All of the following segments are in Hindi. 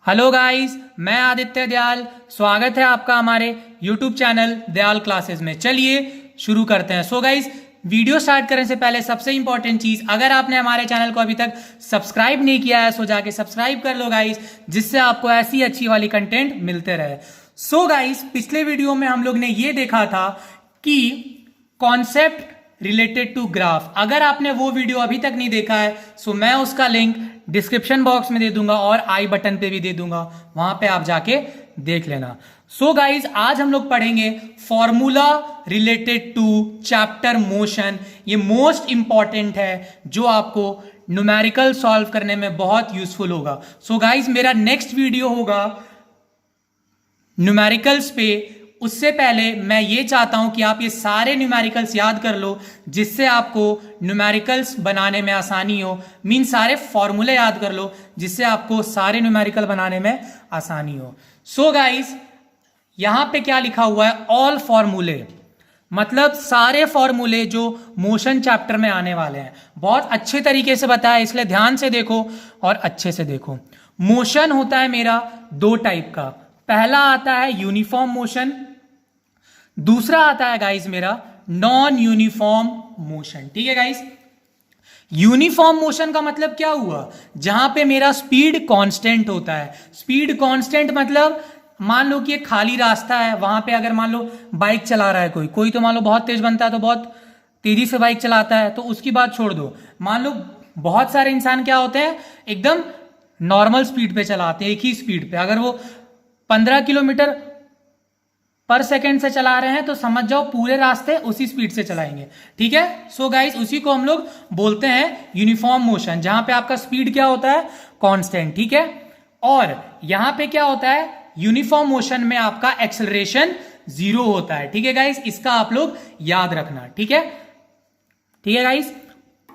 हेलो गाइस, मैं आदित्य दयाल। स्वागत है आपका हमारे YouTube चैनल दयाल क्लासेस में। चलिए शुरू करते हैं। सो गाइस, वीडियो स्टार्ट करने से पहले सबसे इंपॉर्टेंट चीज, अगर आपने हमारे चैनल को अभी तक सब्सक्राइब नहीं किया है सो जाके सब्सक्राइब कर लो गाइस, जिससे आपको ऐसी अच्छी वाली कंटेंट मिलते रहे। सो गाइस, पिछले वीडियो में हम लोग ने ये देखा था कि कॉन्सेप्ट रिलेटेड टू ग्राफ। अगर आपने वो वीडियो अभी तक नहीं देखा है सो मैं उसका लिंक डिस्क्रिप्शन बॉक्स में दे दूंगा और आई बटन पे भी दे दूंगा, वहां पे आप जाके देख लेना। सो गाइज, आज हम लोग पढ़ेंगे formula related to chapter motion. ये मोस्ट इंपॉर्टेंट है जो आपको न्यूमेरिकल सॉल्व करने में बहुत यूजफुल होगा। सो गाइज, मेरा नेक्स्ट वीडियो होगा न्यूमेरिकल्स पे। उससे पहले मैं ये चाहता हूं कि आप ये सारे न्यूमेरिकल्स याद कर लो, जिससे आपको न्यूमेरिकल्स बनाने में आसानी हो। मीन सारे फॉर्मूले याद कर लो, जिससे आपको सारे न्यूमेरिकल बनाने में आसानी हो। सो गाइस, यहां पे क्या लिखा हुआ है? ऑल फॉर्मूले, मतलब सारे फॉर्मूले जो मोशन चैप्टर में आने वाले हैं। बहुत अच्छे तरीके से बताया, इसलिए ध्यान से देखो और अच्छे से देखो। मोशन होता है मेरा दो टाइप का। पहला आता है यूनिफॉर्म मोशन, दूसरा आता है गाइस मेरा नॉन यूनिफॉर्म मोशन। ठीक है गाइस, यूनिफॉर्म मोशन का मतलब क्या हुआ? जहां पे मेरा स्पीड कांस्टेंट होता है। स्पीड कांस्टेंट मतलब मान लो कि एक खाली रास्ता है, वहां पे अगर मान लो बाइक चला रहा है कोई तो मान लो बहुत तेज बनता है तो बहुत तेजी से बाइक चलाता है, तो उसकी बात छोड़ दो। मान लो बहुत सारे इंसान क्या होते हैं, एकदम नॉर्मल स्पीड पे चलाते हैं, एक ही स्पीड पे। अगर वो 15 किलोमीटर पर सेकेंड से चला रहे हैं तो समझ जाओ पूरे रास्ते उसी स्पीड से चलाएंगे। ठीक है, सो गाइस, उसी को हम लोग बोलते हैं यूनिफॉर्म मोशन, जहां पे आपका स्पीड क्या होता है? कांस्टेंट। ठीक है, और यहां पे क्या होता है? यूनिफॉर्म मोशन में आपका एक्सेलरेशन 0 होता है। ठीक है गाइस, इसका आप लोग याद रखना। ठीक है, ठीक है गाइस।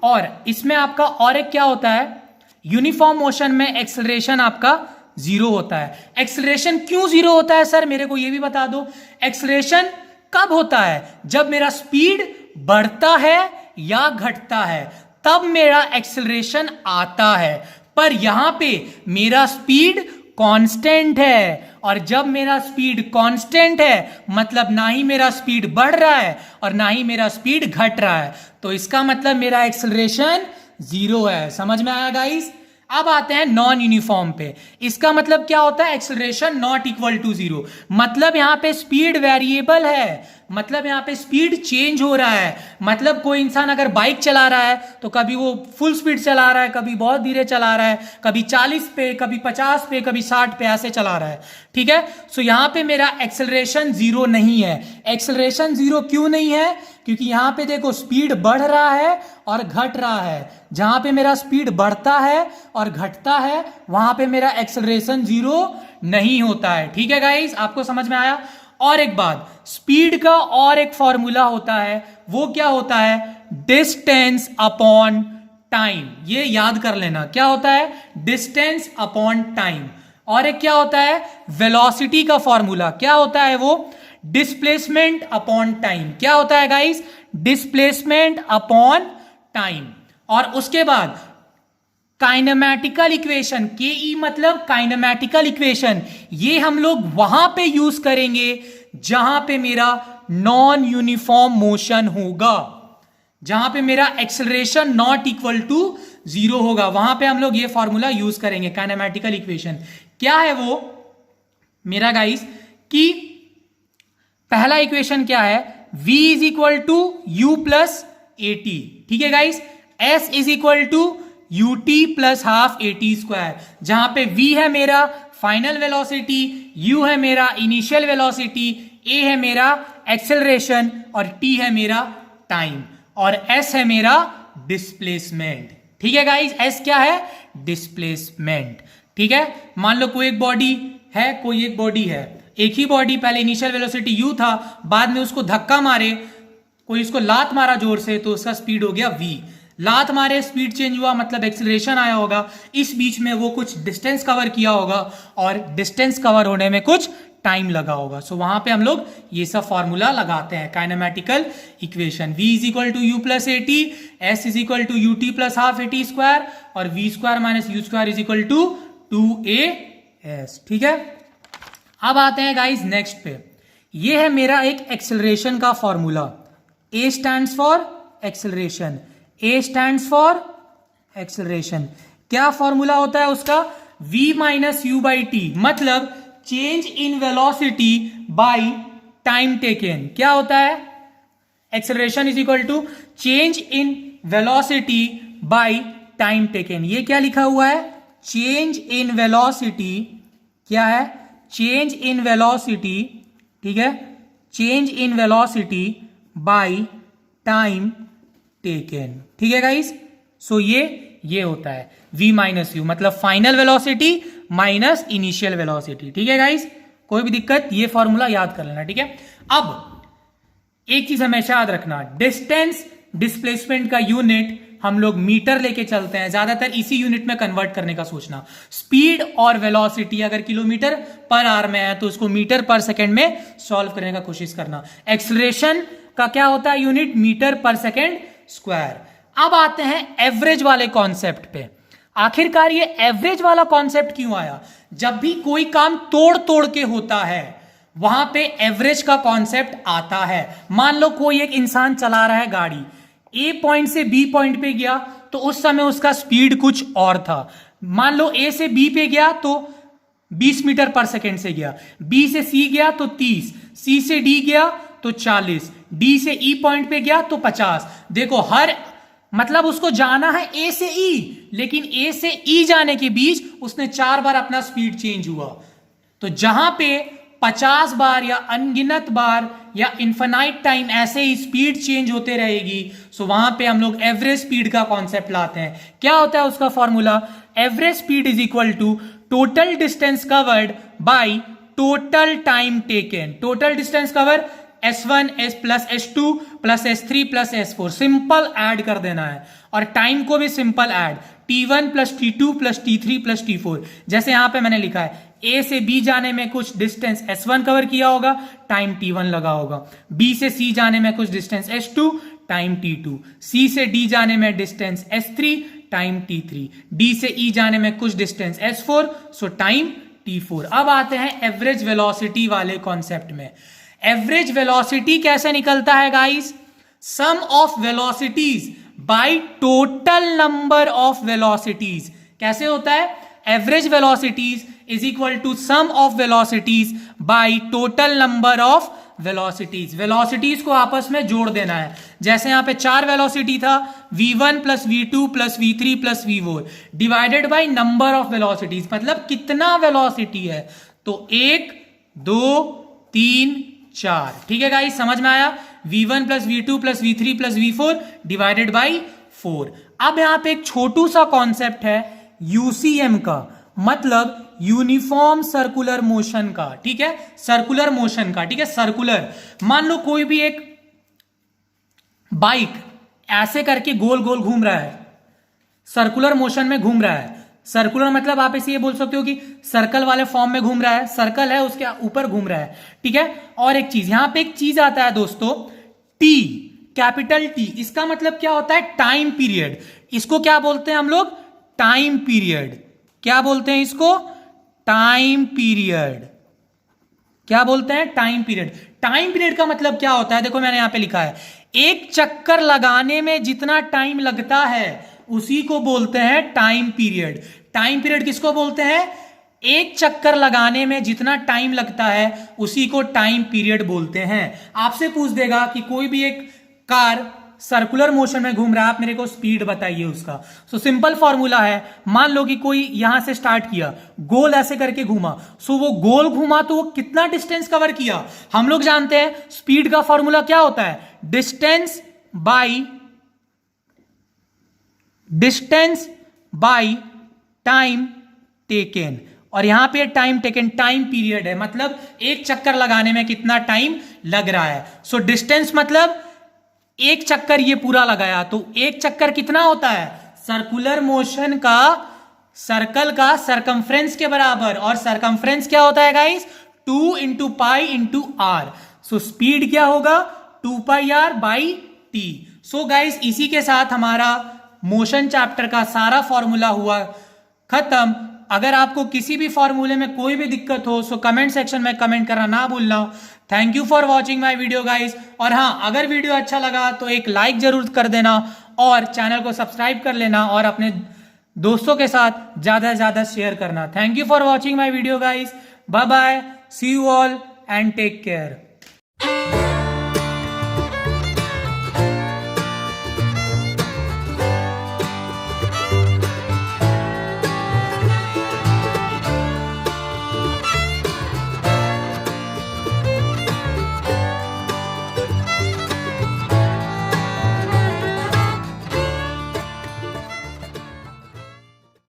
और इसमें आपका और एक क्या होता है? यूनिफॉर्म मोशन में एक्सेलरेशन आपका 0 होता है। एक्सेलरेशन क्यों 0 होता है सर, मेरे को यह भी बता दो। एक्सेलरेशन कब होता है? जब मेरा स्पीड बढ़ता है या घटता है, तब मेरा एक्सेलरेशन आता है। पर यहां पे मेरा स्पीड कांस्टेंट है, और जब मेरा स्पीड कांस्टेंट है मतलब ना ही मेरा स्पीड बढ़ रहा है और ना ही मेरा स्पीड घट रहा है, तो इसका मतलब मेरा एक्सेलरेशन 0 है। समझ में आया गाइस? अब आते हैं नॉन यूनिफॉर्म पे। इसका मतलब क्या होता है? एक्सेलरेशन नॉट इक्वल टू 0, मतलब यहां पे स्पीड वेरिएबल है, मतलब यहां पे स्पीड चेंज हो रहा है। मतलब कोई इंसान अगर बाइक चला रहा है तो कभी वो फुल स्पीड चला रहा है, कभी बहुत धीरे चला रहा है, कभी 40 पे, कभी 50 पे, कभी 60 पे, ऐसे चला रहा है। ठीक है, सो यहां पे मेरा एक्सेलरेशन 0 नहीं है। एक्सेलरेशन 0 क्यों नहीं है? क्योंकि यहां पे देखो स्पीड बढ़ रहा है और घट रहा है। जहां पे मेरा स्पीड बढ़ता है और घटता है वहां पे मेरा एक्सेलरेशन 0 नहीं होता है। ठीक है गाइस, आपको समझ में आया? और एक बात, स्पीड का और एक फॉर्मूला होता है, वो क्या होता है? Distance upon time. ये याद कर लेना, क्या होता है? Distance upon time. और एक क्या होता है? वेलोसिटी का फॉर्मूला। क्या होता है वो? Displacement upon time. क्या होता है गाइस? Displacement upon time. और उसके बाद काइनेमैटिकल इक्वेशन, के ई मतलब काइनेमैटिकल इक्वेशन, ये हम लोग वहां पे यूज करेंगे जहां पे मेरा नॉन यूनिफॉर्म मोशन होगा, जहां पे मेरा एक्सेलरेशन नॉट इक्वल टू 0 होगा, वहां पे हम लोग ये फॉर्मूला यूज करेंगे, काइनेमैटिकल इक्वेशन। क्या है वो मेरा गाइस? कि पहला इक्वेशन क्या है? v is equal to you plus A t. ठीक है guys, s is equal to U T plus half A T square, जहां पे v है मेरा फाइनल वेलोसिटी, u है मेरा इनिशियल वेलोसिटी, a है मेरा एक्सेलरेशन और t है मेरा टाइम, और s है मेरा डिस्प्लेसमेंट। ठीक है गाइस, s क्या है? डिस्प्लेसमेंट। ठीक है, मान लो कोई एक बॉडी है, कोई एक बॉडी है, एक ही बॉडी, पहले इनिशियल वेलोसिटी u था, बाद में उसको धक्का मारे, कोई उसको लात मारा जोर से, तो उसका स्पीड हो गया v। लात मारे, स्पीड चेंज हुआ, मतलब एक्सेलरेशन आया होगा। इस बीच में वो कुछ डिस्टेंस कवर किया होगा और डिस्टेंस कवर होने में कुछ टाइम लगा होगा। सो वहां पे हम लोग ये सब फॉर्मूला लगाते हैं, kinematical equation. v is equal to you plus A T, S is equal to U T plus half A T square, और v square minus U square is equal to 2a S. ठीक है, अब आते हैं गाइस नेक्स्ट पे। ये है मेरा एक एक्सेलरेशन का formula. A stands for acceleration, a stands for acceleration. क्या फॉर्मूला होता है उसका? v minus u by t, मतलब change in velocity by time taken. क्या होता है? Acceleration is equal to change in velocity by time taken. ये क्या लिखा हुआ है? Change in velocity. क्या है? Change in velocity. ठीक है, change in velocity by time taken. ठीक है गाइस, सो ये होता है v माइनस यू, मतलब final velocity minus initial velocity. ठीक है गाइस, कोई भी दिक्कत, ये फॉर्मूला याद कर लेना। ठीक है, अब एक चीज हमेशा याद रखना, डिस्टेंस डिस्प्लेसमेंट का यूनिट हम लोग मीटर लेके चलते हैं, ज्यादातर इसी यूनिट में कन्वर्ट करने का सोचना। स्पीड और वेलोसिटी अगर किलोमीटर पर आवर में है तो उसको मीटर पर सेकेंड में सॉल्व करने का कोशिश करना। एक्सेलरेशन का क्या होता है यूनिट? मीटर पर सेकेंड स्क्वायर। अब आते हैं एवरेज वाले कॉन्सेप्ट पे। आखिरकार ये एवरेज वाला कॉन्सेप्ट क्यों आया? जब भी कोई काम तोड़ तोड़ के होता है वहां पे एवरेज का कॉन्सेप्ट आता है। मान लो कोई एक इंसान चला रहा है गाड़ी, ए पॉइंट से बी पॉइंट पे गया तो उस समय उसका स्पीड कुछ और था। मान लो ए से बी पे गया तो 20 मीटर पर सेकेंड से गया, बी से सी गया तो 30, सी से डी गया तो 40, डी से ई पॉइंट पे गया तो 50। देखो, हर मतलब उसको जाना है ए से ई, लेकिन ए से ई जाने के बीच उसने 4 बार अपना स्पीड चेंज हुआ। तो जहां पे 50 बार या अनगिनत बार या इन्फिनाइट टाइम ऐसे ही स्पीड चेंज होते रहेगी, सो वहां पे हम लोग एवरेज स्पीड का कॉन्सेप्ट लाते हैं। क्या होता है उसका formula? Average speed is equal to total distance covered by total time taken. Total distance cover S1 S plus S2 plus S3 plus S4, simple add कर देना है, और टाइम को भी simple add, T1 plus T2 plus T3 plus T4। जैसे यहां पे मैंने लिखा है A से B जाने में कुछ डिस्टेंस S1 कवर किया होगा, टाइम T1 लगा होगा। B से C जाने में कुछ distance S2, time T2। C से D जाने में distance S3, time T3। D से E जाने में कुछ डिस्टेंस S4, सो टाइम T4। अब आते हैं एवरेज वेलोसिटी वाले कॉन्सेप्ट में। एवरेज वेलोसिटी कैसे निकलता है guys? Sum of velocities by total number of velocities. कैसे होता है? Average velocities is equal to sum of velocities by total number of velocities. Velocities को आपस में जोड़ देना है। जैसे यहां पे 4 वेलोसिटी था, v1 plus v2 plus v3 plus v4 divided by number of velocities, मतलब कितना वेलोसिटी है। तो 1 2 3 4। ठीक है गाइस, समझ में आया? v1 plus v2 plus v3 plus v4 divided by 4। अब यहां पे एक छोटू सा कॉन्सेप्ट है यूसीएम का, मतलब यूनिफॉर्म सर्कुलर मोशन का। ठीक है, सर्कुलर मोशन का। ठीक है, सर्कुलर, मान लो कोई भी एक बाइक ऐसे करके गोल गोल घूम रहा है, सर्कुलर मोशन में घूम रहा है। सर्कुलर मतलब आप इसे ये बोल सकते हो कि सर्कल वाले फॉर्म में घूम रहा है, सर्कल है उसके ऊपर घूम रहा है। ठीक है, और एक चीज यहां पे एक चीज आता है दोस्तों, टी, कैपिटल टी। इसका मतलब क्या होता है? Time period. इसको क्या बोलते हैं हम लोग? Time period. क्या बोलते हैं इसको? Time period. क्या बोलते हैं? Time period. टाइम पीरियड का मतलब क्या होता है? देखो मैंने यहां पे लिखा है, एक चक्कर लगाने में जितना टाइम लगता है उसी को बोलते हैं टाइम पीरियड। टाइम पीरियड किसको बोलते हैं? एक चक्कर लगाने में जितना टाइम लगता है उसी को टाइम पीरियड बोलते हैं। आपसे पूछ देगा कि कोई भी एक कार सर्कुलर मोशन में घूम रहा है, आप मेरे को स्पीड बताइए उसका। सो सिंपल फॉर्मूला है, मान लो कि कोई यहां से स्टार्ट किया, गोल ऐसे करके घूमा, सो वो गोल घूमा तो वो कितना डिस्टेंस कवर किया? हम लोग जानते हैं स्पीड का फॉर्मूला क्या होता है? Distance by time taken. और यहां पे टाइम टेकन टाइम पीरियड है, मतलब एक चक्कर लगाने में कितना टाइम लग रहा है। सो डिस्टेंस मतलब एक चक्कर ये पूरा लगाया, तो एक चक्कर कितना होता है? सर्कुलर मोशन का सर्कल का सरकमफ्रेंस के बराबर, और सरकमफ्रेंस क्या होता है guys? 2 into pi into r. So speed क्या होगा? 2 pi r by t. So guys, इसी के साथ हमारा मोशन चैप्टर का सारा फॉर्मूला हुआ खत्म। अगर आपको किसी भी फॉर्मूले में कोई भी दिक्कत हो सो कमेंट सेक्शन में कमेंट करना ना भूलना। Thank you for watching my video guys. और हाँ, अगर वीडियो अच्छा लगा तो एक लाइक जरूर कर देना और चैनल को सब्सक्राइब कर लेना और अपने दोस्तों के साथ ज्यादा से ज्यादा शेयर करना। Thank you for watching my video guys. Bye bye, see you all and take care.